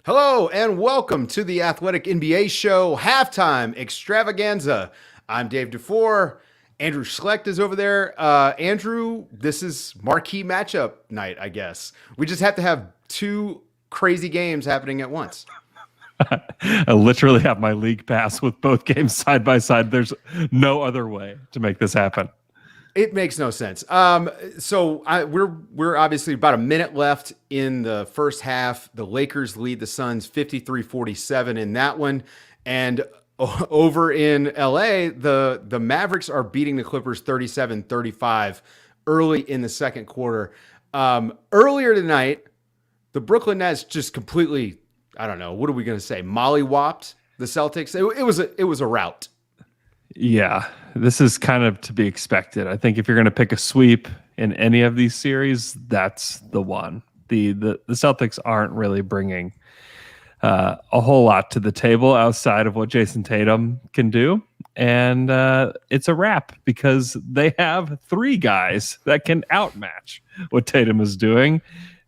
Hello and welcome to the Athletic NBA Show Halftime Extravaganza. I'm Dave DuFour. Andrew Schlecht is over there. Andrew, this is marquee matchup night, I guess. We just have to have two crazy games happening at once. I literally have my league pass with both games side by side. There's no other way to make this happen. It makes no sense. We're obviously about a minute left in the first half. The Lakers lead the Suns 53-47 in that one. And over in LA, the Mavericks are beating the Clippers 37-35 early in the second quarter. Earlier tonight, the Brooklyn Nets just completely, I don't know, what are we going to say, mollywopped the Celtics. It was a rout. Yeah, this is kind of to be expected. I think if you're going to pick a sweep in any of these series, that's the one. The Celtics aren't really bringing a whole lot to the table outside of what Jason Tatum can do. And it's a wrap because they have three guys that can outmatch what Tatum is doing.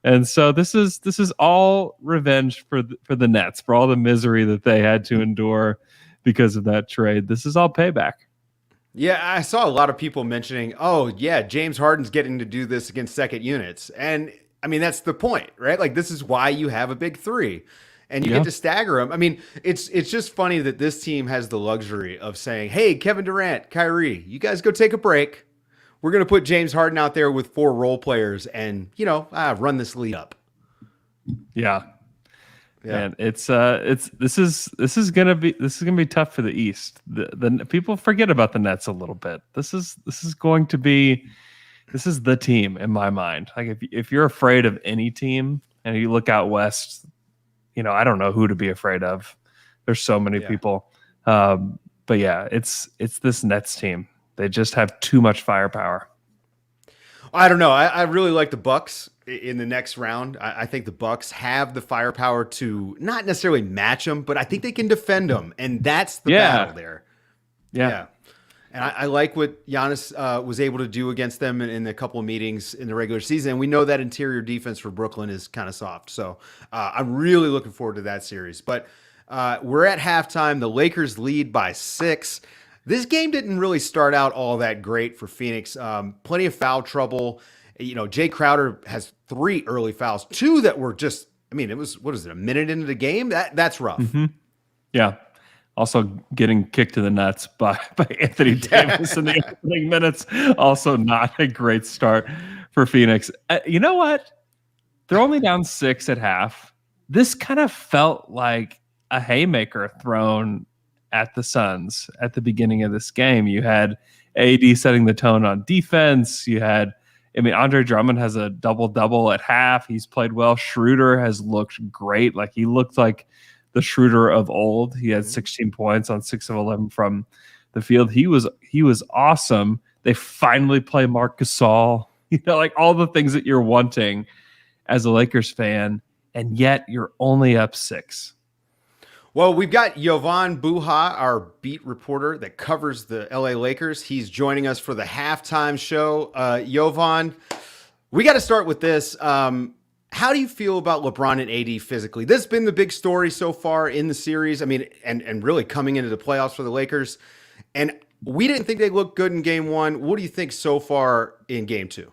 And so this is all revenge for the Nets, for all the misery that they had to endure because of that trade. This is all payback. Yeah, I saw a lot of people mentioning, oh, yeah, James Harden's getting to do this against second units. And I mean, that's the point, right? Like, this is why you have a big three and you get to stagger them. I mean, it's just funny that this team has the luxury of saying, hey, Kevin Durant, Kyrie, you guys go take a break. We're going to put James Harden out there with four role players and, run this lead up. Yeah. And this is gonna be tough for the East. The people forget about the Nets a little bit. This is the team in my mind. Like if you're afraid of any team and you look out west, I don't know who to be afraid of. There's so many people. But yeah, it's this Nets team. They just have too much firepower. I don't know. I really like the Bucks in the next round. I think the Bucks have the firepower to not necessarily match them, but I think they can defend them, and that's the battle there. Yeah. And I like what Giannis was able to do against them in a couple of meetings in the regular season. And we know that interior defense for Brooklyn is kind of soft. So I'm really looking forward to that series. But we're at halftime. The Lakers lead by 6. This game didn't really start out all that great for Phoenix. Plenty of foul trouble. Jay Crowder has 3 early fouls, 2 that were just, it was, what is it, a minute into the game? That's rough. Mm-hmm. Yeah. Also getting kicked to the nuts by Anthony Davis in the opening minutes. Also not a great start for Phoenix. You know what? They're only down 6 at half. This kind of felt like a haymaker thrown at the Suns at the beginning of this game. You had AD setting the tone on defense. You had, Andre Drummond has a double-double at half. He's played well. Schroeder has looked great. Like he looked like the Schroeder of old. He had 16 points on 6 of 11 from the field. He was awesome. They finally play Marc Gasol. Like all the things that you're wanting as a Lakers fan, and yet you're only up 6. Well, we've got Jovan Buha, our beat reporter that covers the LA Lakers. He's joining us for the halftime show. Jovan, we got to start with this. How do you feel about LeBron and AD physically? This has been the big story so far in the series. And really coming into the playoffs for the Lakers. And we didn't think they looked good in game 1. What do you think so far in game 2?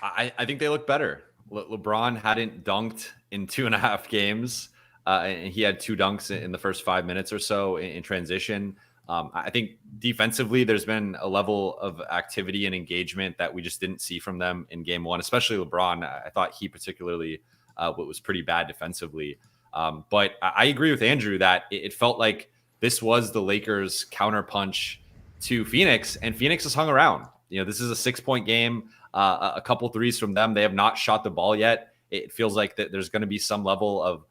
I think they look better. LeBron hadn't dunked in 2.5 games. And he had 2 dunks in the first 5 minutes or so in transition. I think defensively, there's been a level of activity and engagement that we just didn't see from them in game 1, especially LeBron. I thought he particularly was pretty bad defensively. But I agree with Andrew that it felt like this was the Lakers' counterpunch to Phoenix, and Phoenix has hung around. This is a 6-point game, a couple threes from them. They have not shot the ball yet. It feels like that there's going to be some level of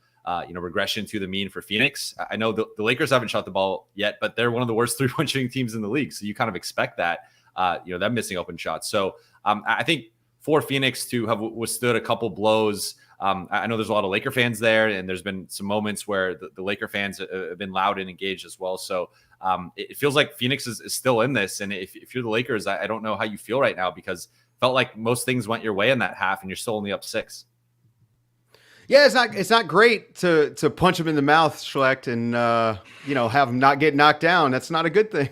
regression to the mean for Phoenix. I know the Lakers haven't shot the ball yet, but they're one of the worst 3-point shooting teams in the league. So you kind of expect that, them missing open shots. So I think for Phoenix to have withstood a couple blows, I know there's a lot of Laker fans there, and there's been some moments where the Laker fans have been loud and engaged as well. So it feels like Phoenix is still in this. And if you're the Lakers, I don't know how you feel right now, because it felt like most things went your way in that half and you're still only up 6. Yeah, it's not great to punch him in the mouth, Schlecht, and have him not get knocked down. That's not a good thing.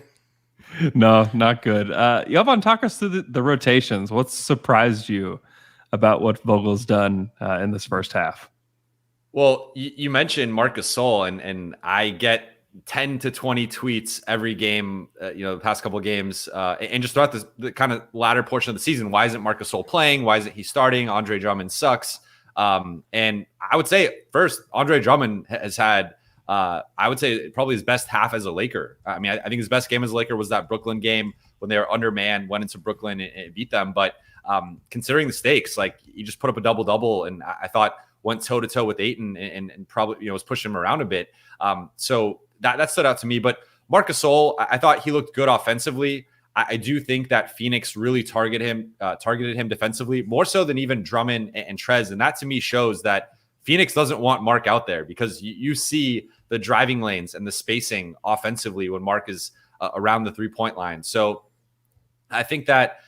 No, not good. Jovan, talk us through the rotations. What's surprised you about what Vogel's done in this first half? Well, you mentioned Marc Gasol, and I get 10 to 20 tweets every game, the past couple of games, and just throughout the kind of latter portion of the season. Why isn't Marc Gasol playing? Why isn't he starting? Andre Drummond sucks. And I would say first, Andre Drummond has had, I would say probably his best half as a Laker. I mean, I think his best game as a Laker was that Brooklyn game when they were undermanned, went into Brooklyn and beat them. But considering the stakes, like he just put up a double-double, and I thought went toe-to-toe with Ayton and probably, was pushing him around a bit. So that stood out to me. But Marc Gasol, I thought he looked good offensively. I do think that Phoenix really targeted him defensively, more so than even Drummond and Trez. And that to me shows that Phoenix doesn't want Marc out there, because you see the driving lanes and the spacing offensively when Marc is around the 3-point line. So I think that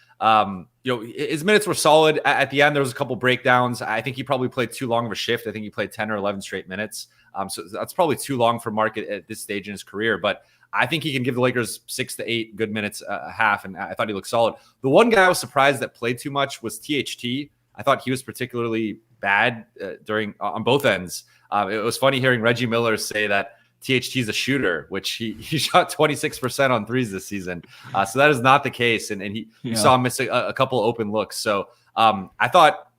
his minutes were solid. At the end, there was a couple breakdowns. I think he probably played too long of a shift. I think he played 10 or 11 straight minutes. So that's probably too long for Marc at this stage in his career. But I think he can give the Lakers 6 to 8 good minutes a half, and I thought he looked solid. The one guy I was surprised that played too much was THT. I thought he was particularly bad on both ends. It was funny hearing Reggie Miller say that THT is a shooter, which he shot 26% on threes this season. So that is not the case, and you saw him miss a couple open looks. So I thought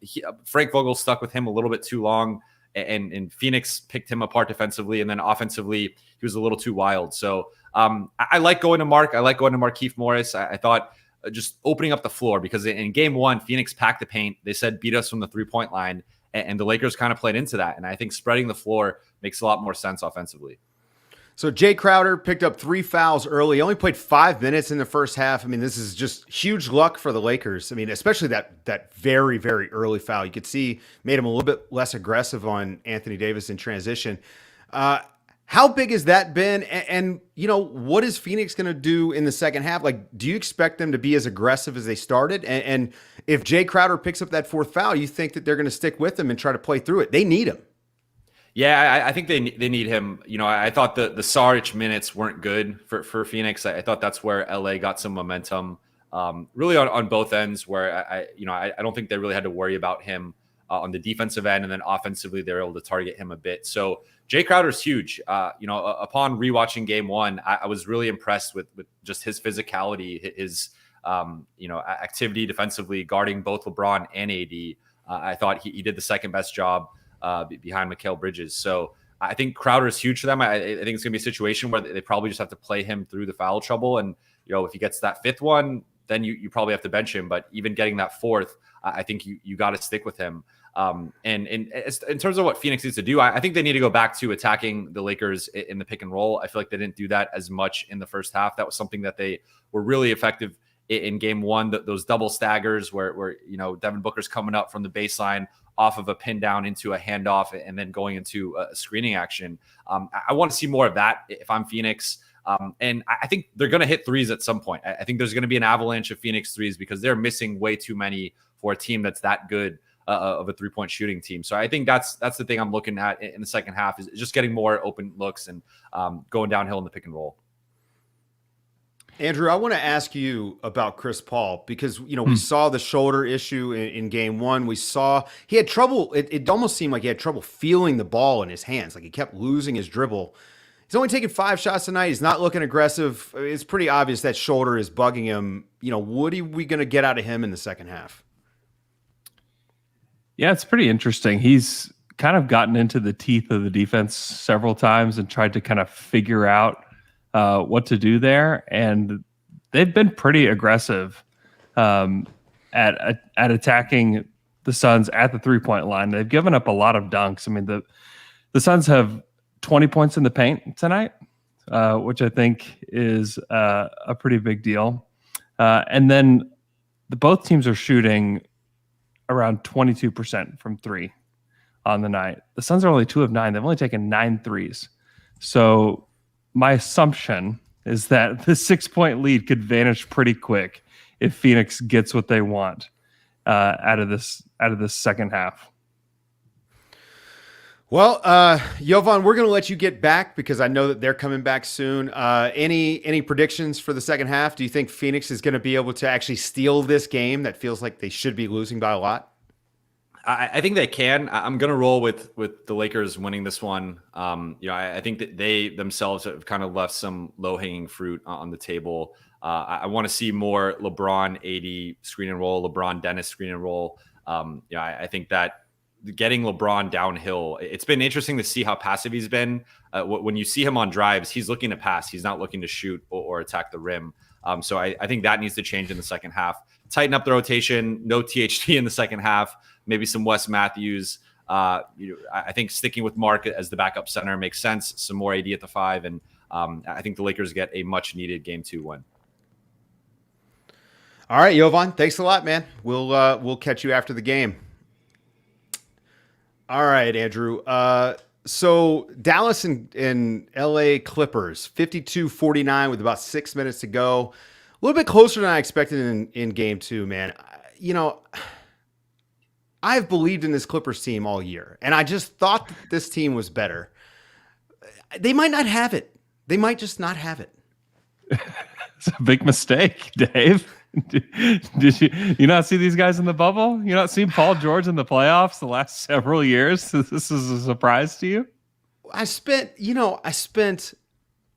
Frank Vogel stuck with him a little bit too long, and Phoenix picked him apart defensively, and then offensively he was a little too wild. So I like going to Marc. I like going to Markieff Morris. I thought just opening up the floor, because in game one, Phoenix packed the paint. They said beat us from the 3-point line, and the Lakers kind of played into that. And I think spreading the floor makes a lot more sense offensively. So Jay Crowder picked up 3 fouls early. He only played 5 minutes in the first half. I mean, this is just huge luck for the Lakers. I mean, especially that very, very early foul. You could see made him a little bit less aggressive on Anthony Davis in transition. How big has that been? And what is Phoenix going to do in the second half? Like, do you expect them to be as aggressive as they started? And if Jay Crowder picks up that 4th foul, you think that they're going to stick with him and try to play through it? They need him. Yeah, I think they need him. I thought the Saric minutes weren't good for Phoenix. I thought that's where LA got some momentum, really on both ends, where I don't think they really had to worry about him on the defensive end, and then offensively they were able to target him a bit. So Jay Crowder's huge. Upon rewatching game one, I was really impressed with just his physicality, his activity defensively, guarding both LeBron and AD. I thought he did the second best job behind Mikal Bridges. So I think Crowder is huge for them. I think it's going to be a situation where they probably just have to play him through the foul trouble. And, if he gets that 5th one, then you probably have to bench him. But even getting that 4th, I think you got to stick with him. And in terms of what Phoenix needs to do, I think they need to go back to attacking the Lakers in the pick and roll. I feel like they didn't do that as much in the first half. That was something that they were really effective in game one, those double staggers where Devin Booker's coming up from the baseline off of a pin down into a handoff and then going into a screening action. I want to see more of that if I'm Phoenix. And I think they're going to hit threes at some point. I think there's going to be an avalanche of Phoenix threes, because they're missing way too many for a team that's that good of a 3-point shooting team. So I think that's the thing I'm looking at in the second half, is just getting more open looks and going downhill in the pick and roll. Andrew, I want to ask you about Chris Paul, because, we saw the shoulder issue in game one. We saw he had trouble. It almost seemed like he had trouble feeling the ball in his hands. Like he kept losing his dribble. He's only taking 5 shots tonight. He's not looking aggressive. It's pretty obvious that shoulder is bugging him. What are we going to get out of him in the second half? Yeah, it's pretty interesting. He's kind of gotten into the teeth of the defense several times and tried to kind of figure out what to do there, and they've been pretty aggressive at attacking the Suns at the 3-point line. They've given up a lot of dunks. I mean, the Suns have 20 points in the paint tonight, which I think is a pretty big deal. And then both teams are shooting around 22% from 3 on the night. The Suns are only 2 of 9. They've only taken 9 threes. So my assumption is that the 6-point lead could vanish pretty quick if Phoenix gets what they want out of this second half. Well, Jovan, we're going to let you get back because I know that they're coming back soon. Any predictions for the second half? Do you think Phoenix is going to be able to actually steal this game that feels like they should be losing by a lot? I think they can. I'm going to roll with the Lakers winning this one. I think that they themselves have kind of left some low-hanging fruit on the table. I want to see more LeBron 80 screen and roll, LeBron Dennis screen and roll. I think that getting LeBron downhill, it's been interesting to see how passive he's been. When you see him on drives, he's looking to pass. He's not looking to shoot or attack the rim. So I think that needs to change in the second half. Tighten up the rotation. No THT in the second half. Maybe some Wes Matthews. I think sticking with Mark as the backup center makes sense. Some more AD at the 5. And I think the Lakers get a much-needed Game 2 win. All right, Jovan. Thanks a lot, man. We'll catch you after the game. All right, Andrew. So Dallas and LA Clippers, 52-49 with about 6 minutes to go. A little bit closer than I expected in Game 2, man. I've believed in this Clippers team all year, and I just thought that this team was better. They might not have it. They might just not have it. It's a big mistake, Dave. Did you not see these guys in the bubble? You not seen Paul George in the playoffs the last several years? This is a surprise to you? I spent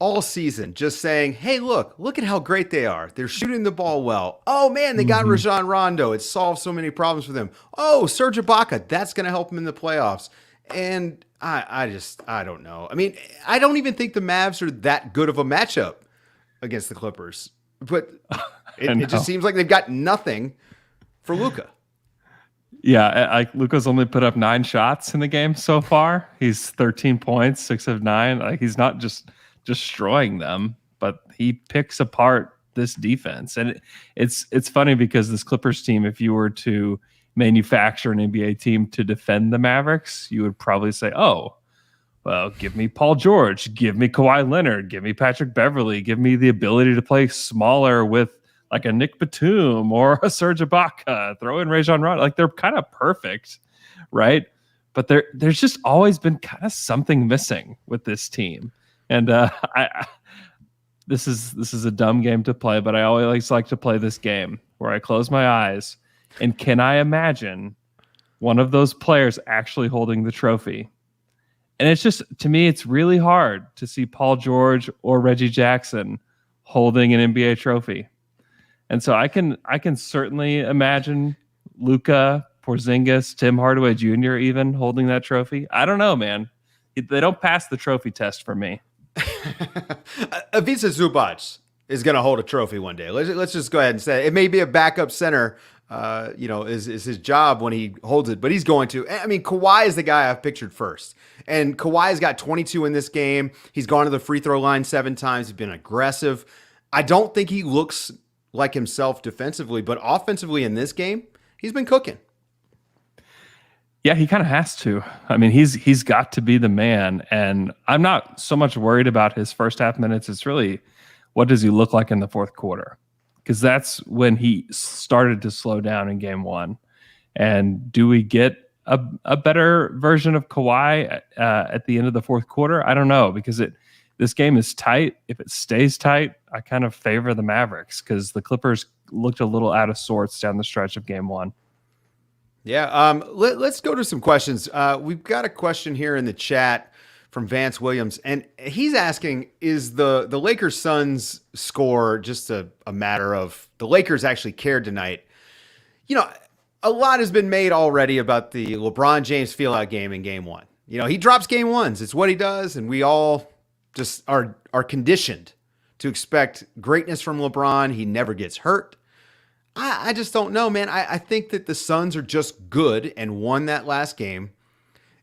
all season just saying, hey, look at how great they are. They're shooting the ball well. Oh, man, they got Rajon Rondo. It solved so many problems for them. Oh, Serge Ibaka, that's going to help them in the playoffs. And I don't know. I mean, I don't even think the Mavs are that good of a matchup against the Clippers. But it just seems like they've got nothing for Luka. Yeah, Luka's only put up 9 shots in the game so far. He's 13 points, 6 of 9. Like, he's not just destroying them, but he picks apart this defense. And it's funny because this Clippers team, if you were to manufacture an NBA team to defend the Mavericks, you would probably say, oh, well, give me Paul George, give me Kawhi Leonard, give me Patrick Beverley, give me the ability to play smaller with like a Nick Batum or a Serge Ibaka, throw in Rajon Rondo. Like, they're kind of perfect, right? But there's just always been kind of something missing with this team. And this is a dumb game to play, but I always like to play this game where I close my eyes and can I imagine one of those players actually holding the trophy? And it's just, to me, it's really hard to see Paul George or Reggie Jackson holding an NBA trophy. And so I can certainly imagine Luka, Porzingis, Tim Hardaway Jr. even holding that trophy. I don't know, man. They don't pass the trophy test for me. Ivica Zubac is going to hold a trophy one day. Let's just go ahead and say it. It may be a backup center, is his job when he holds it, but he's going to. I mean, Kawhi is the guy I've pictured first. And Kawhi's got 22 in this game. He's gone to the free throw line 7 times. He's been aggressive. I don't think he looks like himself defensively, but offensively in this game, he's been cooking. Yeah, he kind of has to. I mean, he's got to be the man. And I'm not so much worried about his first half minutes. It's really, what does he look like in the fourth quarter? Because that's when he started to slow down in Game 1. And do we get a better version of Kawhi at the end of the fourth quarter? I don't know, because this game is tight. If it stays tight, I kind of favor the Mavericks because the Clippers looked a little out of sorts down the stretch of Game 1. Yeah, let's go to some questions. We've got a question here in the chat from Vance Williams, and he's asking, is the Lakers-Suns score just a matter of the Lakers actually cared tonight? A lot has been made already about the LeBron James feel-out game in Game 1. He drops Game 1s. It's what he does, and we all just are conditioned to expect greatness from LeBron. He never gets hurt. I just don't know, man. I think that the Suns are just good and won that last game.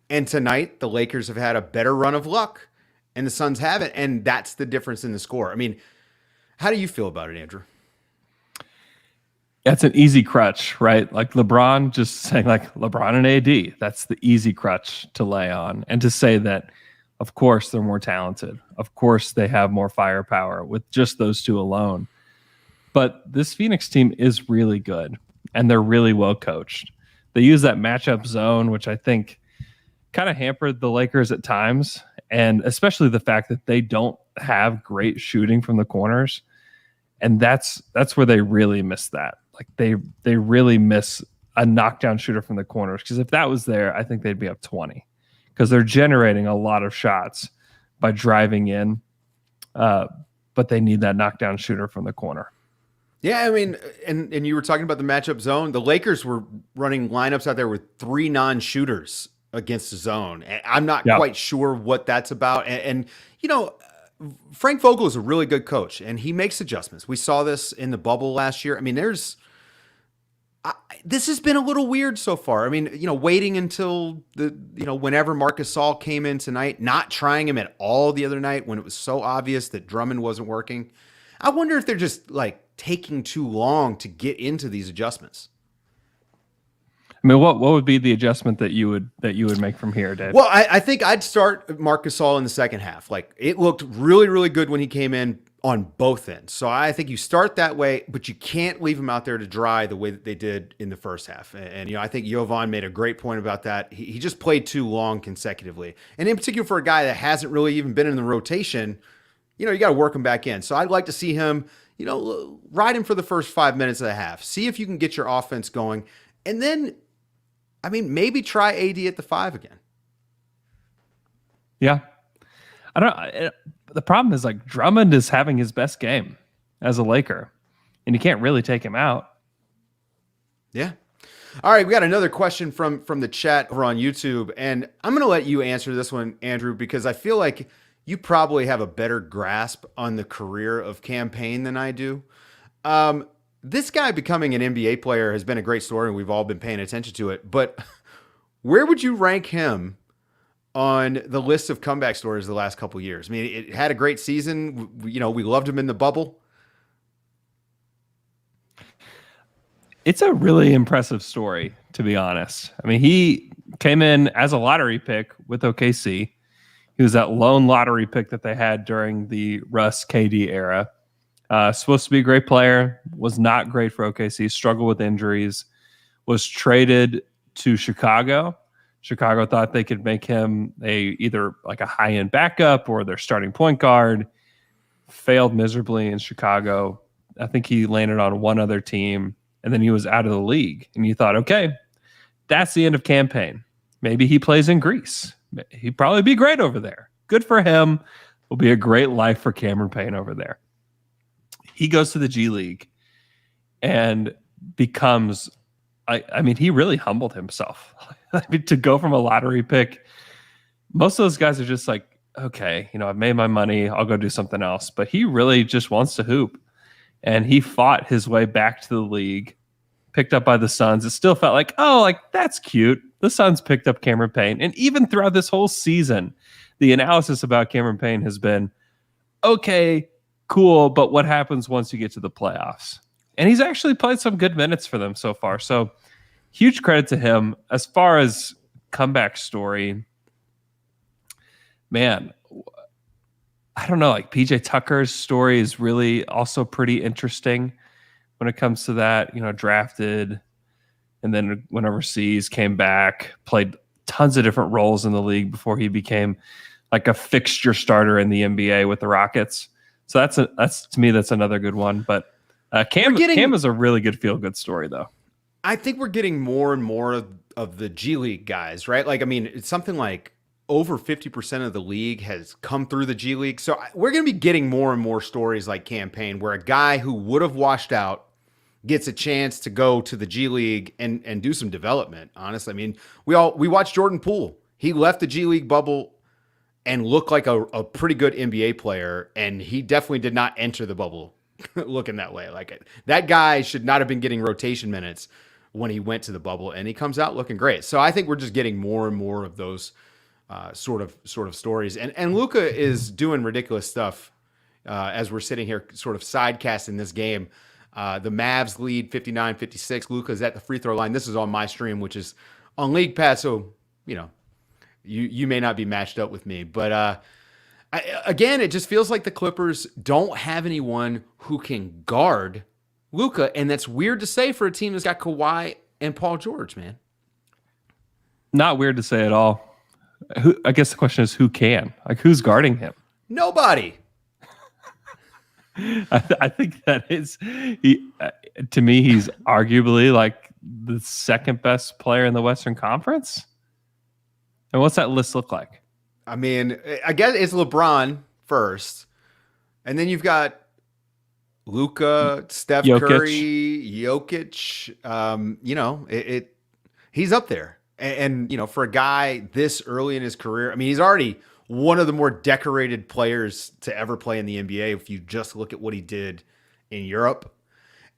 And tonight, the Lakers have had a better run of luck, and the Suns haven't. And that's the difference in the score. I mean, how do you feel about it, Andrew? That's an easy crutch, right? Like LeBron just saying like LeBron and AD. That's the easy crutch to lay on. And to say that, of course, they're more talented. Of course, they have more firepower with just those two alone. But this Phoenix team is really good, and they're really well coached. They use that matchup zone, which I think kind of hampered the Lakers at times, and especially the fact that they don't have great shooting from the corners, and that's where they really miss that. Like they really miss a knockdown shooter from the corners, because if that was there, I think they'd be up 20, because they're generating a lot of shots by driving in, but they need that knockdown shooter from the corner. Yeah, I mean, and you were talking about the matchup zone. The Lakers were running lineups out there with 3 non-shooters against the zone. And I'm not quite sure what that's about. And you know, Frank Vogel is a really good coach, and he makes adjustments. We saw this in the bubble last year. I mean, this has been a little weird so far. I mean, you know, waiting until whenever Marc Gasol came in tonight, not trying him at all the other night when it was so obvious that Drummond wasn't working. I wonder if they're just like taking too long to get into these adjustments. I mean, what would be the adjustment that you would make from here, Dave? Well, I think I'd start Marc Gasol in the second half. Like, it looked really, really good when he came in on both ends. So I think you start that way, but you can't leave him out there to dry the way that they did in the first half. And you know, I think Jovan made a great point about that. He just played too long consecutively. And in particular for a guy that hasn't really even been in the rotation, you know, you got to work him back in. So I'd like to see him, you know, ride him for the first 5 minutes of the half. See if you can get your offense going. And then, I mean, maybe try AD at the 5 again. Yeah. I don't. The problem is, like, Drummond is having his best game as a Laker, and you can't really take him out. Yeah. All right, we got another question from the chat over on YouTube, and I'm going to let you answer this one, Andrew, because I feel like you probably have a better grasp on the career of Cam Payne than I do. This guy becoming an NBA player has been a great story, and we've all been paying attention to it. But where would you rank him on the list of comeback stories the last couple of years? I mean, it had a great season. You know, we loved him in the bubble. It's a really impressive story, to be honest. I mean, he came in as a lottery pick with OKC. He was that lone lottery pick that they had during the Russ KD era. Supposed to be a great player, was not great for OKC, struggled with injuries, was traded to Chicago. Chicago thought they could make him either like a high-end backup or their starting point guard. Failed miserably in Chicago. I think he landed on one other team, and then he was out of the league. And you thought, okay, that's the end of Cam Payne. Maybe he plays in Greece. He'd probably be great over there. Good for him. Will be a great life for Cameron Payne over there. He goes to the G League and becomes, I mean, he really humbled himself. I mean, to go from a lottery pick, most of those guys are just like, okay, you know, I've made my money, I'll go do something else. But he really just wants to hoop. And he fought his way back to the league, picked up by the Suns. It still felt like, oh, like, that's cute. The Suns picked up Cameron Payne. And even throughout this whole season, the analysis about Cameron Payne has been, okay, cool, but what happens once you get to the playoffs? And he's actually played some good minutes for them so far. So huge credit to him. As far as comeback story, man, I don't know, like PJ Tucker's story is really also pretty interesting when it comes to that. You know, drafted and then went overseas, came back, played tons of different roles in the league before he became like a fixture starter in the NBA with the Rockets. So that's to me, that's another good one. But Cam is a really good feel-good story, though. I think we're getting more and more of the G League guys, right? Like, I mean, it's something like over 50% of the league has come through the G League. So we're going to be getting more and more stories like Cam Payne, where a guy who would have washed out gets a chance to go to the G League and do some development. Honestly, I mean, we watched Jordan Poole. He left the G League bubble and looked like a pretty good NBA player, and he definitely did not enter the bubble looking that way. Like, that guy should not have been getting rotation minutes when he went to the bubble, and he comes out looking great. So I think we're just getting more and more of those sort of stories. And Luka is doing ridiculous stuff as we're sitting here sort of sidecasting this game. The Mavs lead 59-56. Luka's at the free throw line. This is on my stream, which is on League Pass, so, you know, you may not be matched up with me. But again, it just feels like the Clippers don't have anyone who can guard Luka, and that's weird to say for a team that's got Kawhi and Paul George, man. Not weird to say at all. I guess the question is who can? Like, who's guarding him? Nobody. I think that is to me, he's arguably like the second best player in the Western Conference. And what's that list look like? I mean, I guess it's LeBron first, and then you've got Luka, Steph Jokic. Curry, Jokic. He's up there. And for a guy this early in his career, I mean, he's already one of the more decorated players to ever play in the NBA. If you just look at what he did in Europe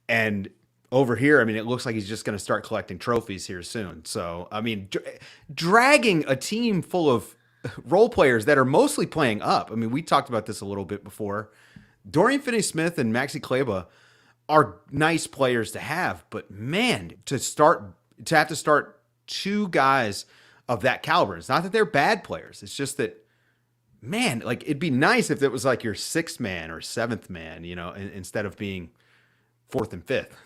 and over here, I mean, it looks like he's just going to start collecting trophies here soon. So, I mean, dragging a team full of role players that are mostly playing up. I mean, we talked about this a little bit before. Dorian Finney-Smith and Maxi Kleber are nice players to have, but man, to have to start two guys of that caliber. It's not that they're bad players. It's just that, man, like it'd be nice if it was like your sixth man or seventh man, instead of being fourth and fifth.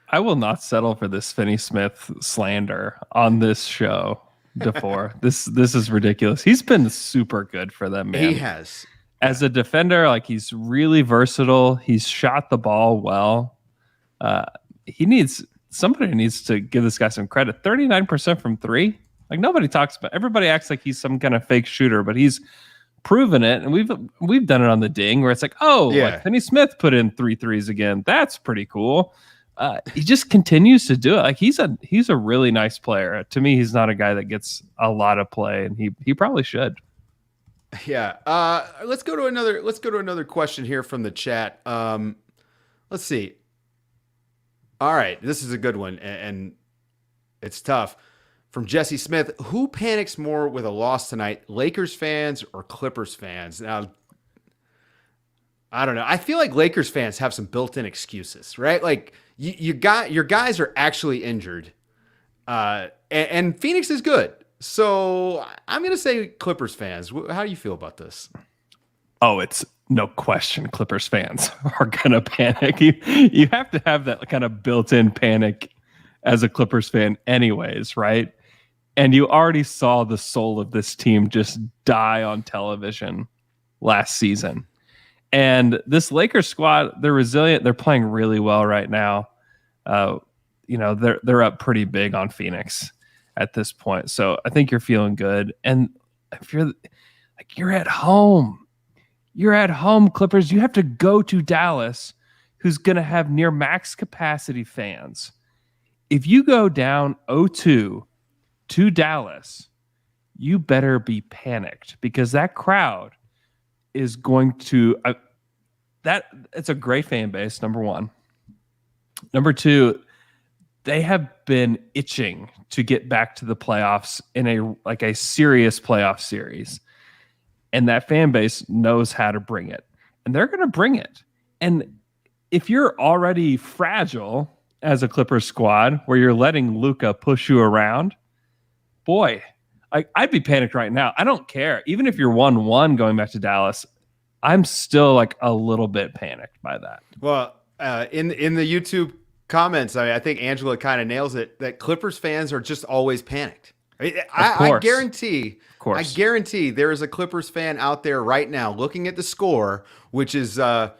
I will not settle for this Finney-Smith slander on this show, DuFour. This is ridiculous. He's been super good for them, man. He has. As a defender, like he's really versatile. He's shot the ball well. Somebody needs to give this guy some credit. 39% from three. Like nobody talks about. Everybody acts like he's some kind of fake shooter, but he's proven it. And we've done it on the ding where it's like, like Finney-Smith put in 3 threes again. That's pretty cool. He just continues to do it. Like he's a really nice player. To me, he's not a guy that gets a lot of play, and he probably should. Yeah. Let's go to another question here from the chat. Let's see. All right, this is a good one, and it's tough. From Jesse Smith, who panics more with a loss tonight, Lakers fans or Clippers fans? Now, I don't know. I feel like Lakers fans have some built-in excuses, right? Like your guys are actually injured, and Phoenix is good. So I'm going to say Clippers fans. How do you feel about this? Oh, it's no question Clippers fans are going to panic. You have to have that kind of built-in panic as a Clippers fan anyways, right? And you already saw the soul of this team just die on television last season. And this Lakers squad, they're resilient. They're playing really well right now. They're up pretty big on Phoenix at this point. So I think you're feeling good. And if you're at home, Clippers, you have to go to Dallas, who's going to have near max capacity fans. If you go down 0-2 to Dallas, you better be panicked because that crowd is going to it's a great fan base, number one. Number two, they have been itching to get back to the playoffs in a serious playoff series. And that fan base knows how to bring it. And they're going to bring it. And if you're already fragile as a Clippers squad where you're letting Luka push you around, boy, I'd be panicked right now. I don't care. Even if you're 1-1 going back to Dallas, I'm still like a little bit panicked by that. Well, in the YouTube comments, I think Angela kind of nails it, that Clippers fans are just always panicked. I guarantee there is a Clippers fan out there right now looking at the score, which is 66-61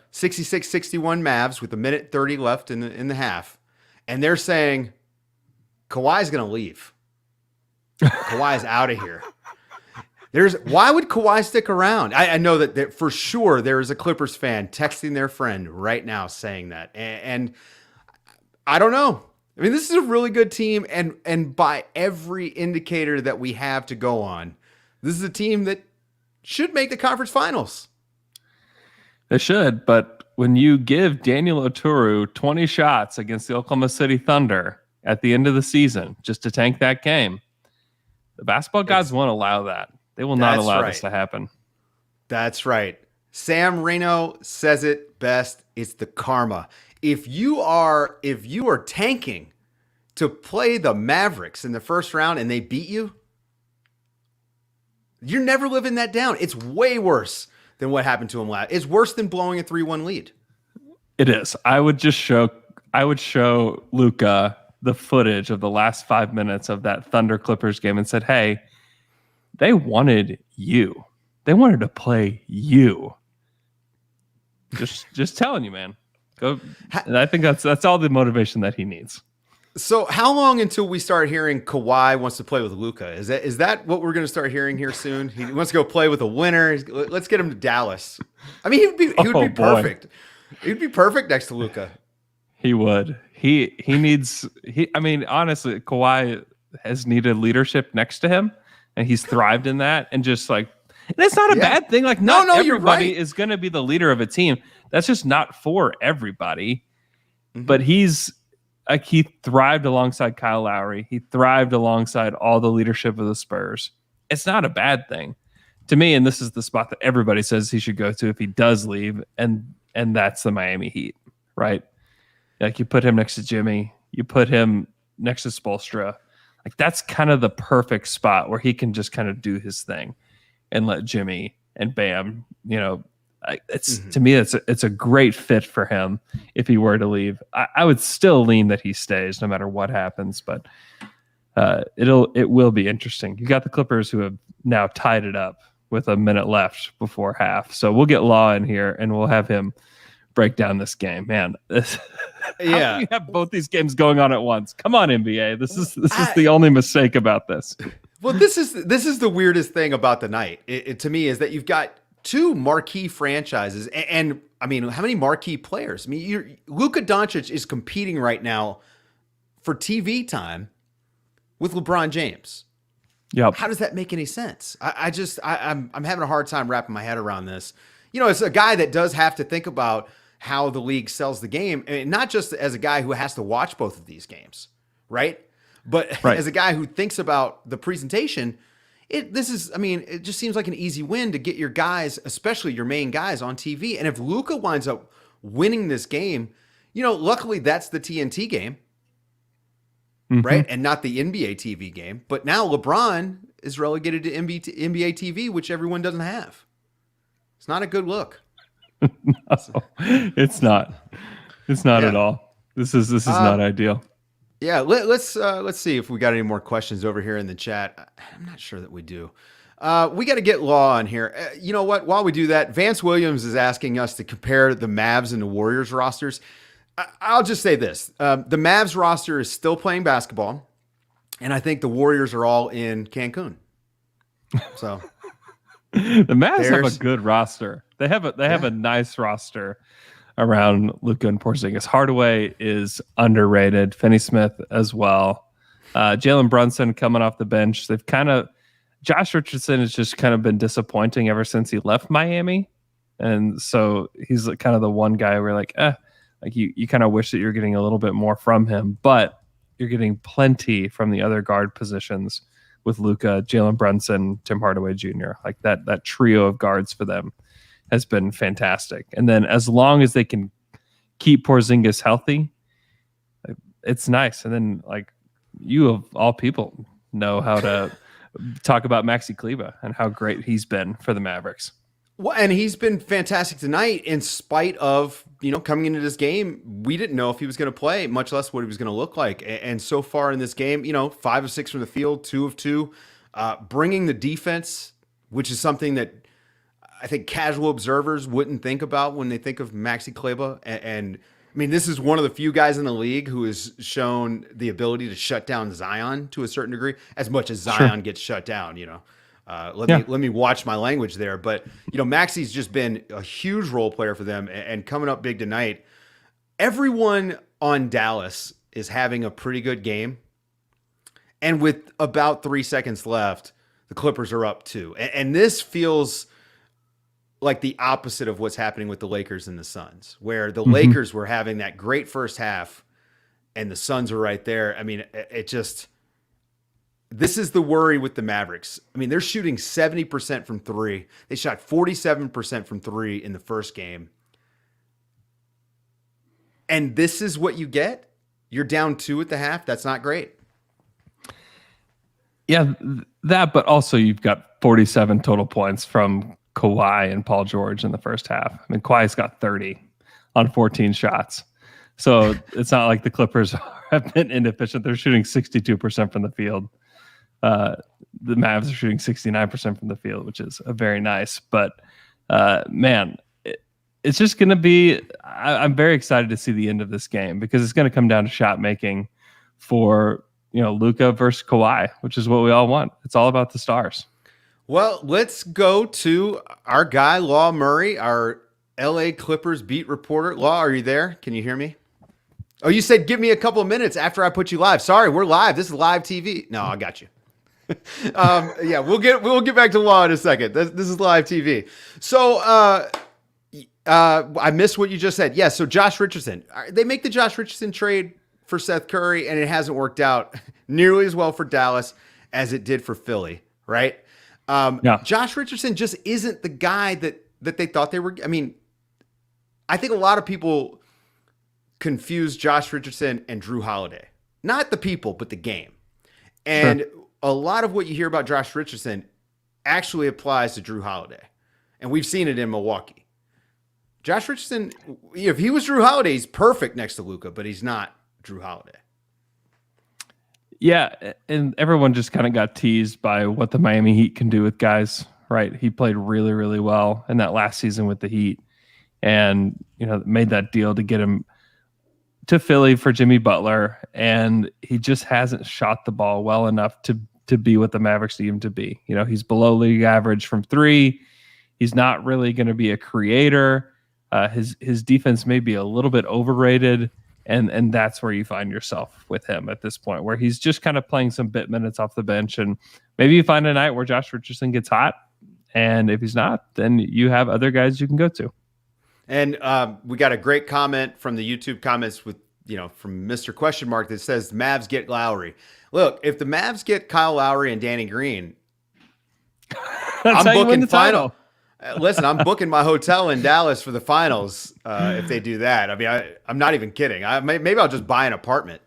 Mavs with 1:30 left in the half. And they're saying, Kawhi's going to leave. Kawhi's out of here. Why would Kawhi stick around? I know that for sure there is a Clippers fan texting their friend right now saying that. And I don't know. I mean, this is a really good team, and by every indicator that we have to go on, this is a team that should make the conference finals. They should, but when you give Daniel Oturu 20 shots against the Oklahoma City Thunder at the end of the season just to tank that game, the basketball gods won't allow that. They will not allow this to happen. That's right. Sam Reno says it best. It's the karma. If you are tanking to play the Mavericks in the first round and they beat you, you're never living that down. It's way worse than what happened to him last. It's worse than blowing a 3-1 lead. It is. I would show Luka the footage of the last 5 minutes of that Thunder Clippers game and said, hey, They wanted you. They wanted to play you. Just telling you, man. Go. And I think that's all the motivation that he needs. So how long until we start hearing Kawhi wants to play with Luka? Is that what we're going to start hearing here soon? He wants to go play with a winner. Let's get him to Dallas. I mean, he would be perfect. He'd be perfect next to Luka. He would. He needs. I mean, honestly, Kawhi has needed leadership next to him, and he's thrived in that. And just like, that's not a bad thing. Like, not everybody is going to be the leader of a team. That's just not for everybody. Mm-hmm. But he thrived alongside Kyle Lowry. He thrived alongside all the leadership of the Spurs. It's not a bad thing to me. And this is the spot that everybody says he should go to if he does leave. And that's the Miami Heat, right? Like, you put him next to Jimmy, you put him next to Spoelstra. Like, that's kind of the perfect spot where he can just kind of do his thing and let Jimmy and Bam, to me, it's a great fit for him if he were to leave. I would still lean that he stays no matter what happens, but it will be interesting. You got the Clippers who have now tied it up with a minute left before half, so we'll get Law in here and we'll have him break down this game. Man, how can you have both these games going on at once? Come on, NBA. This is the only mistake about this. Well, this is the weirdest thing about the night. It to me is that you've got two marquee franchises, and I mean, how many marquee players? I mean, Luka Doncic is competing right now for TV time with LeBron James. Yep. How does that make any sense? I'm having a hard time wrapping my head around this. It's a guy that does have to think about how the league sells the game, and not just as a guy who has to watch both of these games, right? But as a guy who thinks about the presentation. It just seems like an easy win to get your guys, especially your main guys, on TV. And if Luka winds up winning this game, luckily that's the TNT game, right? And not the NBA TV game. But now LeBron is relegated to NBA TV, which everyone doesn't have. It's not a good look. No, it's not. It's not at all. This is not ideal. Yeah, let's see if we got any more questions over here in the chat. I'm not sure that we do. We got to get Law on here. You know what? While we do that, Vance Williams is asking us to compare the Mavs and the Warriors rosters. I'll just say this. The Mavs roster is still playing basketball, and I think the Warriors are all in Cancun. So the Mavs have a good roster. They have a nice roster around Luka and Porzingis. Hardaway is underrated. Finney-Smith as well. Jalen Brunson coming off the bench. Josh Richardson has just kind of been disappointing ever since he left Miami. And so he's kind of the one guy where you kind of wish that you're getting a little bit more from him, but you're getting plenty from the other guard positions with Luka, Jalen Brunson, Tim Hardaway Jr. Like that trio of guards for them has been fantastic. And then as long as they can keep Porzingis healthy, it's nice. And then you of all people know how to talk about Maxi Kleber and how great he's been for the Mavericks. Well, and he's been fantastic tonight in spite of, coming into this game, we didn't know if he was going to play, much less what he was going to look like. And so far in this game, 5 of 6 from the field, 2 of 2, bringing the defense, which is something that I think casual observers wouldn't think about when they think of Maxi Kleber. And I mean, this is one of the few guys in the league who has shown the ability to shut down Zion to a certain degree, as much as Zion gets shut down, Let me watch my language there. But, Maxi's just been a huge role player for them and coming up big tonight. Everyone on Dallas is having a pretty good game. And with about 3 seconds left, the Clippers are up 2. And this feels like the opposite of what's happening with the Lakers and the Suns, where the Lakers were having that great first half and the Suns are right there. I mean, this is the worry with the Mavericks. I mean, they're shooting 70% from 3. They shot 47% from 3 in the first game. And this is what you get? You're down 2 at the half? That's not great. Yeah, that, but also you've got 47 total points from Kawhi and Paul George in the first half. I mean, Kawhi's got 30 on 14 shots. So it's not like the Clippers have been inefficient. They're shooting 62% from the field. the Mavs are shooting 69% from the field, which is very nice. But man, it's just going to be. I'm very excited to see the end of this game because it's going to come down to shot making for Luka versus Kawhi, which is what we all want. It's all about the stars. Well, let's go to our guy Law Murray, our LA Clippers beat reporter. Law, are you there? Can you hear me? Oh, you said give me a couple of minutes after I put you live. Sorry, we're live. This is live TV. No, I got you. Yeah, we'll get back to Law in a second. This is live TV. So I missed what you just said. Yeah, so Josh Richardson. They make the Josh Richardson trade for Seth Curry, and it hasn't worked out nearly as well for Dallas as it did for Philly, right? Yeah. Josh Richardson just isn't the guy that they thought they were. I mean, I think a lot of people confuse Josh Richardson and Drew Holiday. Not the people, but the game. And sure. A lot of what you hear about Josh Richardson actually applies to Drew Holiday. And we've seen it in Milwaukee. Josh Richardson, if he was Drew Holiday, he's perfect next to Luka, but he's not Drew Holiday. Yeah, and everyone just kind of got teased by what the Miami Heat can do with guys, right? He played really, really well in that last season with the Heat and, made that deal to get him to Philly for Jimmy Butler, and he just hasn't shot the ball well enough to be what the Mavericks need him to be. He's below league average from three. He's not really going to be a creator. His defense may be a little bit overrated, and that's where you find yourself with him at this point, where he's just kind of playing some bit minutes off the bench, and maybe you find a night where Josh Richardson gets hot, and if he's not, then you have other guys you can go to. And we got a great comment from the YouTube comments with, from Mr. Question Mark that says Mavs get Lowry. Look, if the Mavs get Kyle Lowry and Danny Green, I'm booking final. Listen, I'm booking my hotel in Dallas for the finals if they do that. I mean, I'm not even kidding. Maybe I'll just buy an apartment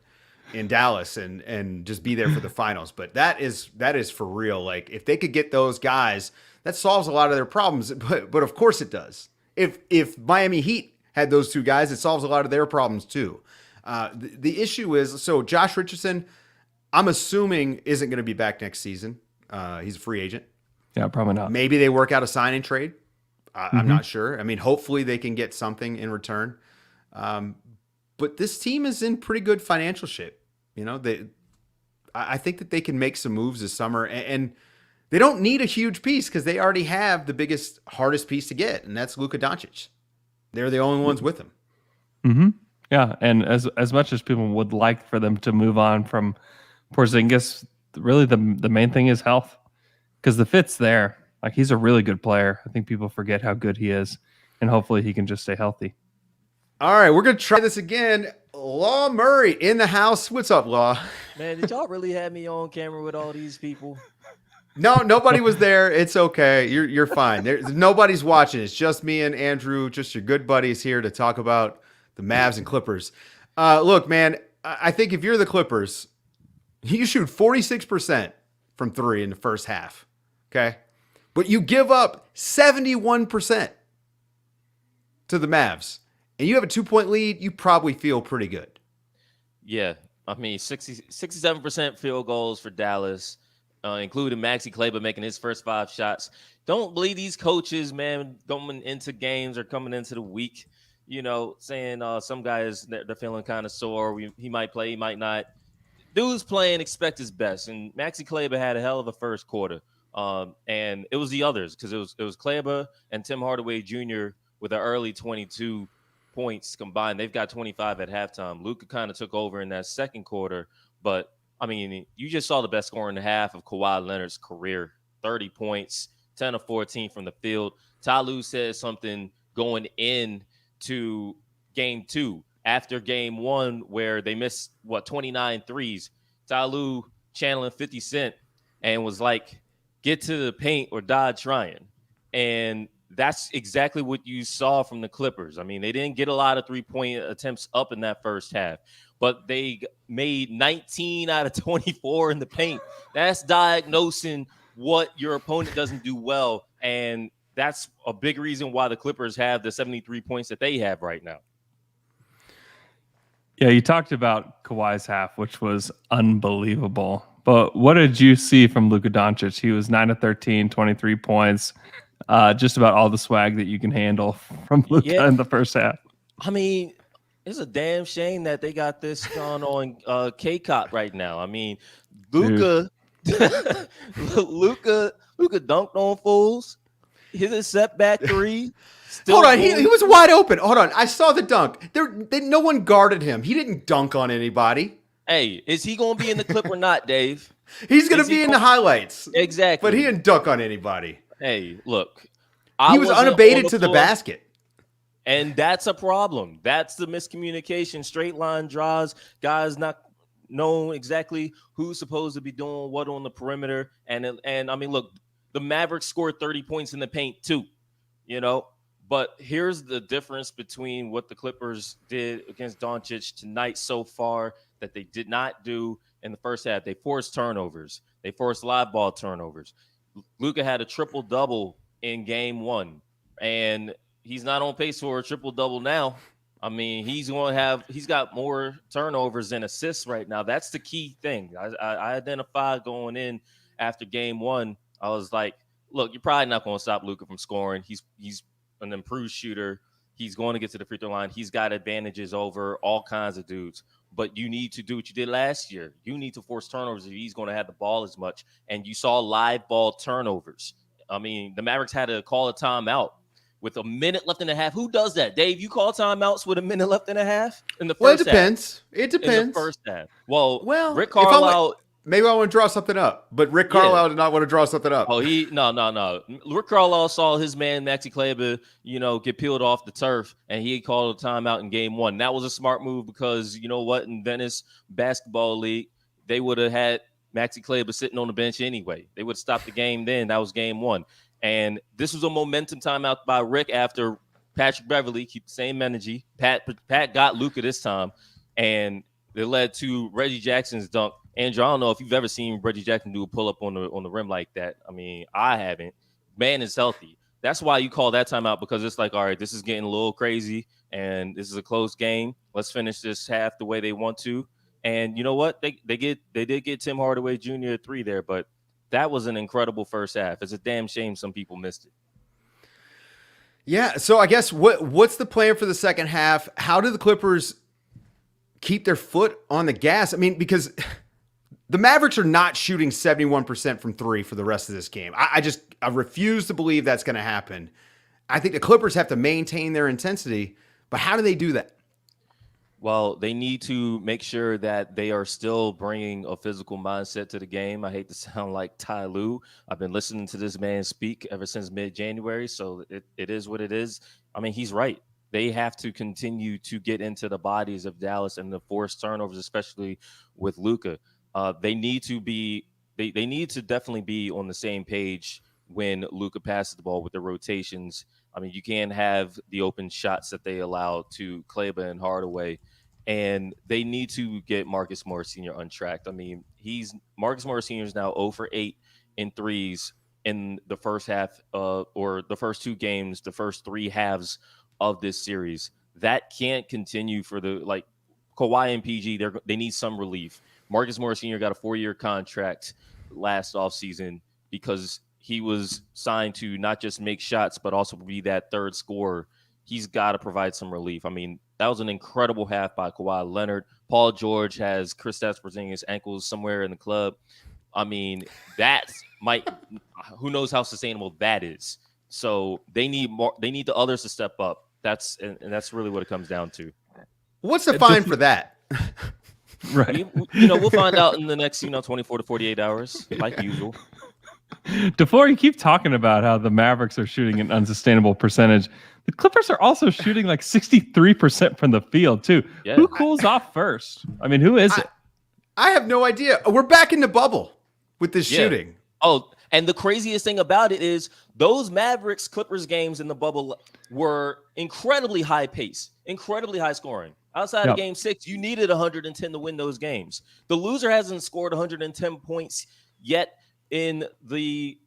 in Dallas and just be there for the finals. But that is for real. Like, if they could get those guys, that solves a lot of their problems. But of course it does. If Miami Heat had those two guys, it solves a lot of their problems too. The issue is, so Josh Richardson, I'm assuming isn't going to be back next season. He's a free agent. Yeah, probably not. Maybe they work out a sign and trade. I'm not sure. I mean, hopefully they can get something in return. But this team is in pretty good financial shape. I think that they can make some moves this summer, and they don't need a huge piece because they already have the biggest, hardest piece to get, and that's Luka Doncic. They're the only ones with him. Mm-hmm. Yeah, and as much as people would like for them to move on from Porzingis, really the main thing is health, because the fit's there. Like, he's a really good player. I think people forget how good he is, and hopefully he can just stay healthy. All right, we're going to try this again. Law Murray in the house. What's up, Law? Man, did y'all really have me on camera with all these people? No, nobody was there. It's okay. You're fine. Nobody's watching. It's just me and Andrew, just your good buddies here to talk about the Mavs and Clippers. Look, man, I think if you're the Clippers, you shoot 46% from three in the first half, okay? But you give up 71% to the Mavs, and you have a 2-point lead, you probably feel pretty good. Yeah, I mean, 67% field goals for Dallas, including Maxi Kleber making his first 5 shots. Don't believe these coaches, man, going into games or coming into the week, saying some guys, they're feeling kind of sore. He might play, he might not. Dude's playing, expect his best. And Maxi Kleber had a hell of a first quarter. And it was the others, because it was Kleber and Tim Hardaway Jr. with an early 22 points combined. They've got 25 at halftime. Luka kind of took over in that second quarter, but I mean, you just saw the best scorer in the half of Kawhi Leonard's career, 30 points, 10 of 14 from the field. Ty Lue said something going into game 2 after game 1 where they missed, 29 threes. Ty Lue channeling 50 Cent and was like, get to the paint or die trying. And that's exactly what you saw from the Clippers. I mean, they didn't get a lot of 3-point attempts up in that first half, but they made 19 out of 24 in the paint. That's diagnosing what your opponent doesn't do well, and that's a big reason why the Clippers have the 73 points that they have right now. Yeah, you talked about Kawhi's half, which was unbelievable. But what did you see from Luka Doncic? He was 9 of 13, 23 points. Just about all the swag that you can handle from Luka in the first half. I mean, it's a damn shame that they got this going on K-Cop right now. I mean, Luka dunked on fools. Hit a setback three. Hold on, he was wide open. Hold on, I saw the dunk. No one guarded him. He didn't dunk on anybody. Hey, is he going to be in the clip or not, Dave? He's going to be in the highlights. Exactly. But he didn't dunk on anybody. Hey, look. He was unabated to the basket. And that's a problem. That's the miscommunication. Straight line draws. Guys not knowing exactly who's supposed to be doing what on the perimeter. And I mean, look, the Mavericks scored 30 points in the paint too, But here's the difference between what the Clippers did against Doncic tonight so far that they did not do in the first half. They forced turnovers. They forced live ball turnovers. Luka had a triple-double in game one, and he's not on pace for a triple-double now. I mean, he's got more turnovers than assists right now. That's the key thing. I identified going in after game one. I was like, look, you're probably not going to stop Luka from scoring. He's an improved shooter. He's going to get to the free throw line. He's got advantages over all kinds of dudes. But you need to do what you did last year. You need to force turnovers if he's going to have the ball as much. And you saw live ball turnovers. I mean, the Mavericks had to call a timeout with a minute left in the half. Who does that? Dave, you call timeouts with a minute left in the half? In the first it depends. Half? It depends. In the first half. Well Rick Carlisle... Carlisle... Maybe I want to draw something up, but Rick Carlisle did not want to draw something up. Oh, no. Rick Carlisle saw his man Maxi Kleber, get peeled off the turf, and he called a timeout in game one. That was a smart move because you know what? In Venice Basketball League, they would have had Maxi Kleber sitting on the bench anyway. They would have stopped the game then. That was game one. And this was a momentum timeout by Rick after Patrick Beverly, keep the same energy. Pat got Luka this time, and it led to Reggie Jackson's dunk. Andrew, I don't know if you've ever seen Reggie Jackson do a pull-up on the rim like that. I mean, I haven't. Man is healthy. That's why you call that timeout, because it's like, all right, this is getting a little crazy, and this is a close game. Let's finish this half the way they want to. And you know what? They did get Tim Hardaway Jr. at 3 there, but that was an incredible first half. It's a damn shame some people missed it. Yeah, so I guess what's the plan for the second half? How do the Clippers keep their foot on the gas? I mean, because the Mavericks are not shooting 71% from 3 for the rest of this game. I refuse to believe that's going to happen. I think the Clippers have to maintain their intensity, but how do they do that? Well, they need to make sure that they are still bringing a physical mindset to the game. I hate to sound like Ty Lue. I've been listening to this man speak ever since mid-January, so it is what it is. I mean, he's right. They have to continue to get into the bodies of Dallas and the forced turnovers, especially with Luka. They need to definitely be on the same page when Luka passes the ball with the rotations. I mean, you can't have the open shots that they allow to Kleber and Hardaway, and they need to get Marcus Morris Sr. untracked. I mean, Marcus Morris Sr. is now 0 for 8 in threes in the first half, or the first 2 games, the first 3 halves of this series. That can't continue for Kawhi and PG. They need some relief. Marcus Morris Sr. got a 4-year contract last offseason because he was signed to not just make shots, but also be that third scorer. He's got to provide some relief. I mean, that was an incredible half by Kawhi Leonard. Paul George has Kristaps Porzingis' ankles somewhere in the club. I mean, who knows how sustainable that is. So they need more. They need the others to step up. That's really what it comes down to. What's the fine for that? Right. We'll find out in the next 24 to 48 hours, like usual. DuFour, you keep talking about how the Mavericks are shooting an unsustainable percentage. The Clippers are also shooting like 63% from the field, too. Yeah. Who cools off first? I mean, who is it? I have no idea. We're back in the bubble with this shooting. Oh, and the craziest thing about it is those Mavericks Clippers games in the bubble were incredibly high pace, incredibly high scoring. Outside of game 6, you needed 110 to win those games. The loser hasn't scored 110 points yet in the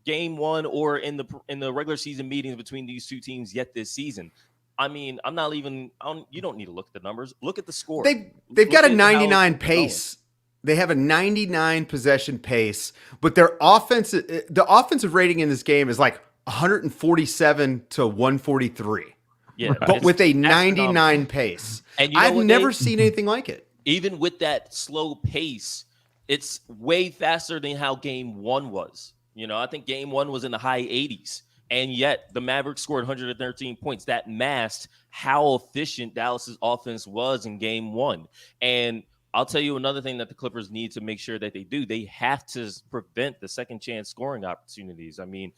game 1 or in the regular season meetings between these two teams yet this season. I mean, you don't need to look at the numbers. Look at the score. They've got a 99 pace They have a 99 possession pace, but the offensive rating in this game is like 147 to 143. Yeah, But with a astronomical. 99 pace. And you know I've what, never Dave? seen anything like it. Even with that slow pace, it's way faster than how game one was. I think game one was in the high 80s. And yet the Mavericks scored 113 points. That masked how efficient Dallas's offense was in game one. And I'll tell you another thing that the Clippers need to make sure that they do. They have to prevent the second chance scoring opportunities. I mean,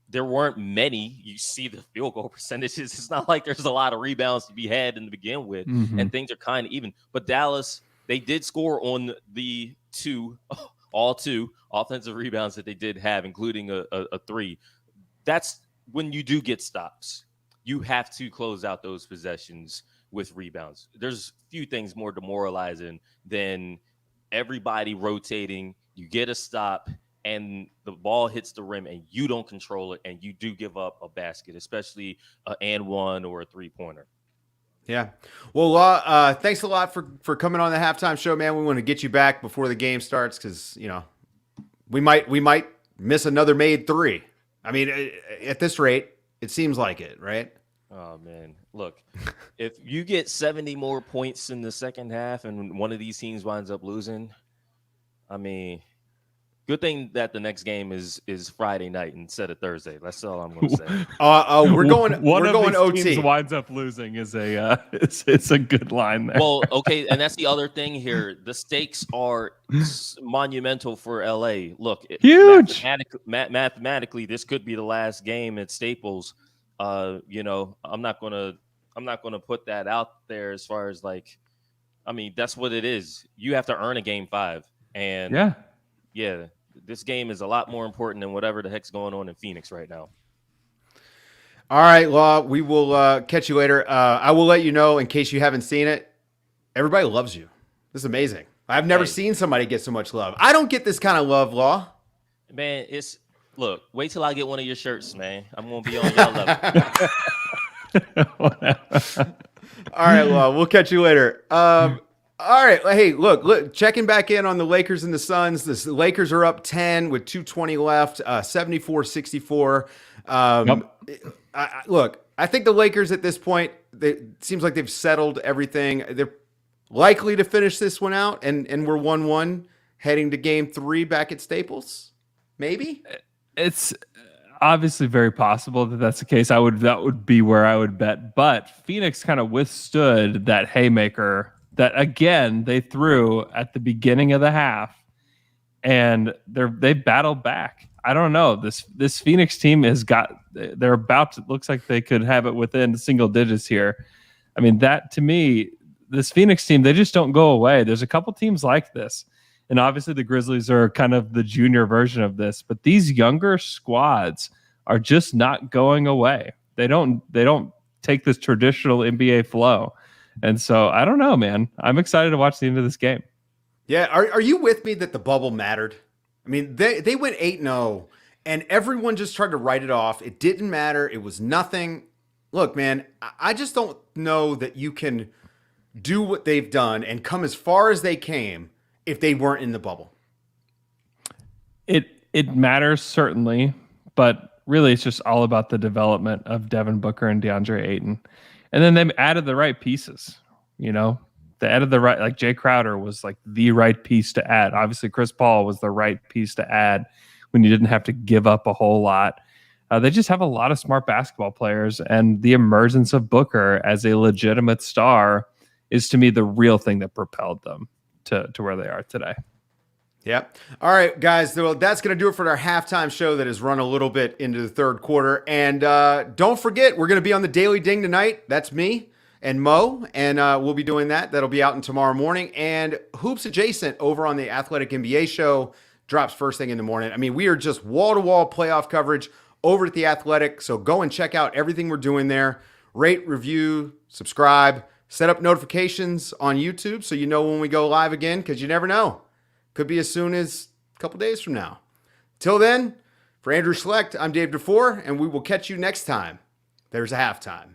there weren't many. You see the field goal percentages. It's not like there's a lot of rebounds to be had in the begin with, and things are kind of even. But Dallas, they did score on the all two offensive rebounds that they did have, including a three. That's when you do get stops. You have to close out those possessions with rebounds. There's few things more demoralizing than everybody rotating. You get a stop and the ball hits the rim and you don't control it and you do give up a basket, especially an and one or a 3-pointer. Yeah. Well, thanks a lot for coming on the halftime show, man. We want to get you back before the game starts because, we might miss another made three. I mean, at this rate, it seems like it, right? Oh, man. Look, if you get 70 more points in the second half and one of these teams winds up losing, I mean, good thing that the next game is Friday night instead of Thursday. That's all I'm going to say. We're going OT. Teams winds up losing is it's a good line there. Well, okay, and that's the other thing here. The stakes are monumental for LA. Look, huge. Mathematically, this could be the last game at Staples. I'm not gonna put that out there as far as that's what it is. You have to earn a game 5, and yeah, this game is a lot more important than whatever the heck's going on in Phoenix right now. All right, well, we will catch you later. I will let you know in case you haven't seen it. Everybody loves you. This is amazing. I've never seen somebody get so much love. I don't get this kind of love, Law. Man, look, wait till I get one of your shirts, man. I'm going to be on y'all level. All right, well, we'll catch you later. All right, hey, look, checking back in on the Lakers and the Suns. The Lakers are up 10 with 2:20 left, 74-64. Look, I think the Lakers at this point, it seems like they've settled everything. They're likely to finish this one out, and we're 1-1 heading to game 3 back at Staples. Maybe? It's obviously very possible that that's the case. That would be where I would bet. But Phoenix kind of withstood that haymaker that again they threw at the beginning of the half, and they battled back. I don't know. This Phoenix team they're about to, looks like they could have it within single digits here. I mean, that to me, this Phoenix team, they just don't go away. There's a couple teams like this. And obviously the Grizzlies are kind of the junior version of this, but these younger squads are just not going away. They don't take this traditional NBA flow. And so I don't know, man. I'm excited to watch the end of this game. Yeah. Are you with me that the bubble mattered? I mean, they went 8-0 and everyone just tried to write it off. It didn't matter. It was nothing. Look, man, I just don't know that you can do what they've done and come as far as they came if they weren't in the bubble. It matters, certainly, but really it's just all about the development of Devin Booker and DeAndre Ayton. And then they added the right pieces, They added the right, like Jay Crowder was like the right piece to add. Obviously, Chris Paul was the right piece to add when you didn't have to give up a whole lot. They just have a lot of smart basketball players, and the emergence of Booker as a legitimate star is, to me, the real thing that propelled them to where they are today. Yep. All right, guys. Well, that's going to do it for our halftime show that has run a little bit into the third quarter. And don't forget, we're going to be on the Daily Ding tonight. That's me and Mo, and we'll be doing that. That'll be out in tomorrow morning. And Hoops Adjacent over on the Athletic NBA show drops first thing in the morning. I mean, we are just wall-to-wall playoff coverage over at the Athletic. So go and check out everything we're doing there. Rate, review, subscribe, set up notifications on YouTube so you know when we go live again, because you never know. Could be as soon as a couple days from now. Till then, for Andrew Schlecht, I'm Dave DuFour, and we will catch you next time. There's a halftime.